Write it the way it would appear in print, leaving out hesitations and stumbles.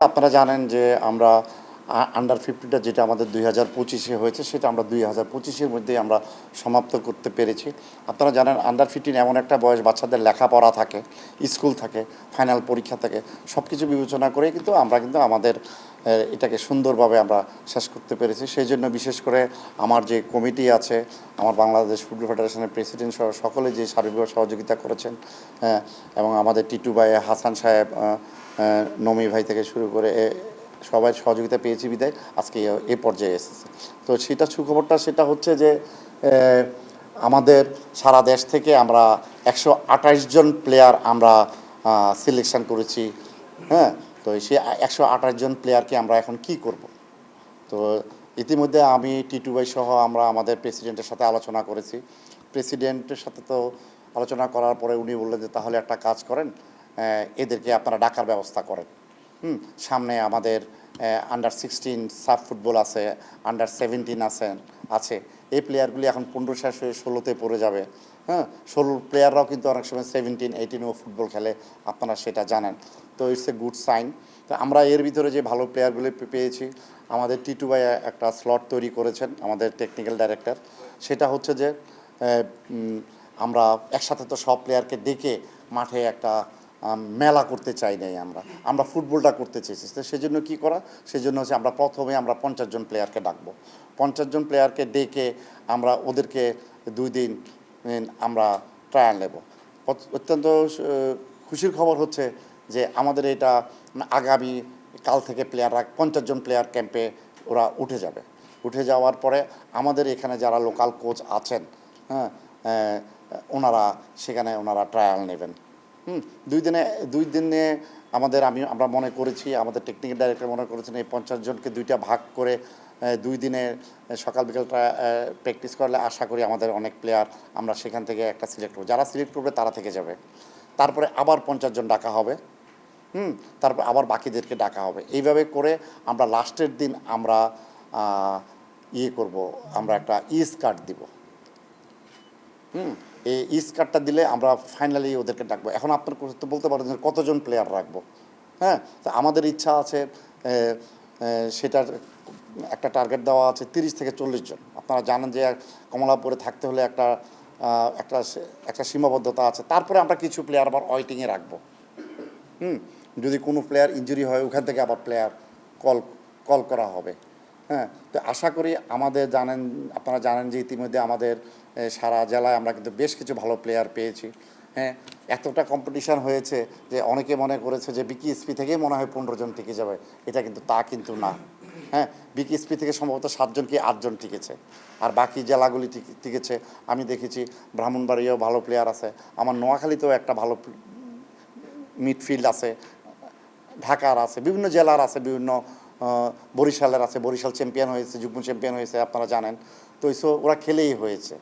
আপনারা জানেন যে আমরা আন্ডার 15টা যেটা আমাদের 2025-এ হয়েছে সেটা আমরা 2025-এর মধ্যেই আমরা সমাপ্ত করতে পেরেছি। আপনারা জানেন আন্ডার 15 এমন একটা বয়স, বাচ্চাদের লেখাপড়া থাকে, স্কুল থাকে, ফাইনাল পরীক্ষা থাকে, সব কিছু বিবেচনা করে কিন্তু আমরা আমাদের এটাকে সুন্দরভাবে আমরা শেষ করতে পেরেছি। সেই জন্য বিশেষ করে আমার যে কমিটি আছে, আমার বাংলাদেশ ফুটবল ফেডারেশনের প্রেসিডেন্ট সহ সকলে যে সার্বিকভাবে সহযোগিতা করেছেন, এবং আমাদের টিটু ভাই, হাসান সাহেব, নমি ভাই থেকে শুরু করে সবাই সহযোগিতা পেয়েছি বিদায় আজকে এ পর্যায়ে এসেছে। তো সেটা সুখবরটা সেটা হচ্ছে যে আমাদের সারা দেশ থেকে আমরা 128 জন প্লেয়ার আমরা সিলেকশন করেছি। হ্যাঁ, তো সেই 128 জন প্লেয়ারকে আমরা এখন কি করব। তো ইতিমধ্যে আমি টিটু ভাই সহ আমরা আমাদের প্রেসিডেন্টের সাথে আলোচনা করেছি। প্রেসিডেন্টের সাথে তো আলোচনা করার পরে উনি বললেন যে তাহলে একটা কাজ করেন, এদেরকে আপনারা ডাকার ব্যবস্থা করেন। সামনে আমাদের আন্ডার 16 সাব ফুটবল আছে, আন্ডার 17 আছে। এই প্লেয়ারগুলি এখন 15 শেষ হয়ে 16-তে পড়ে যাবে। 16 প্লেয়াররাও কিন্তু অনেক সময় 17, 18ও ফুটবল খেলে, আপনারা সেটা জানেন। তো ইটস এ গুড সাইন। তো আমরা এর ভিতরে যে ভালো প্লেয়ারগুলি পেয়েছি, আমাদের টিটু ভাই একটা স্লট তৈরি করেছেন, আমাদের টেকনিক্যাল ডাইরেক্টর। সেটা হচ্ছে যে আমরা একসাথে তো সব প্লেয়ারকে ডেকে মাঠে একটা মেলা করতে চাই নাই, আমরা ফুটবলটা করতে চেয়েছি। তো সেজন্য কী করা, সেজন্য হচ্ছে আমরা প্রথমে 50 জন প্লেয়ারকে ডাকবো। 50 জন প্লেয়ারকে ডেকে আমরা ওদেরকে 2 দিন আমরা ট্রায়াল নেব। অত্যন্ত খুশির খবর হচ্ছে যে আমাদের এটা আগামী কাল থেকে প্লেয়াররা 50 জন প্লেয়ার ক্যাম্পে ওরা উঠে যাবে। উঠে যাওয়ার পরে আমাদের এখানে যারা লোকাল কোচ আছেন, ওনারা সেখানে ট্রায়াল নেবেন। 2 দিনে আমরা মনে করেছি, আমাদের টেকনিক্যাল ডাইরেক্টর মনে করেছেন এই 50 জনকে 2টা ভাগ করে 2 দিনে সকাল বিকেলটা প্র্যাকটিস করলে আশা করি আমাদের অনেক প্লেয়ার আমরা সেখান থেকে একটা সিলেক্ট করব। যারা সিলেক্ট করবে তারা থেকে যাবে। তারপরে আবার 50 জন ডাকা হবে। তারপর আবার বাকিদেরকে ডাকা হবে। এইভাবে করে আমরা লাস্টের দিন আমরা করব, আমরা একটা কার্ড দিব। এই কার্ডটা দিলে আমরা ফাইনালি ওদেরকে ডাকবো। এখন আপনার তো বলতে পারেন যে কতজন প্লেয়ার রাখবো। তো আমাদের ইচ্ছা আছে, সেটার একটা টার্গেট দেওয়া আছে 30 থেকে 40 জন। আপনারা জানেন যে কমলাপুরে থাকতে হলে একটা একটা একটা সীমাবদ্ধতা আছে। তারপরে আমরা কিছু প্লেয়ার আবার ওয়েটিংয়ে রাখবো। যদি কোনো প্লেয়ার ইনজুরি হয় ওখান থেকে আবার প্লেয়ার কল করা হবে। তো আশা করি আপনারা জানেন যে ইতিমধ্যে আমাদের সারা জেলায় আমরা কিন্তু বেশ কিছু ভালো প্লেয়ার পেয়েছি। এতটা কম্পিটিশান হয়েছে যে অনেকে মনে করেছে যে বিকিএসপি থেকেই মনে হয় 15 জন টিকে যাবে। এটা কিন্তু তা কিন্তু না। বিকিএসপি থেকে সম্ভবত 7 জন কি 8 জন টিকেছে, আর বাকি জেলাগুলি টিকেছে। আমি দেখেছি ব্রাহ্মণবাড়িয়াও ভালো প্লেয়ার আছে, আমার নোয়াখালীতেও একটা ভালো মিডফিল্ড আছে, ঢাকার আছে, বিভিন্ন জেলার আছে, বিভিন্ন বরিশালের আছে। বরিশাল চ্যাম্পিয়ন হয়েছে, যুগ্ম চ্যাম্পিয়ন হয়েছে, আপনারা জানেন। তো ওরা খেলেই হয়েছে।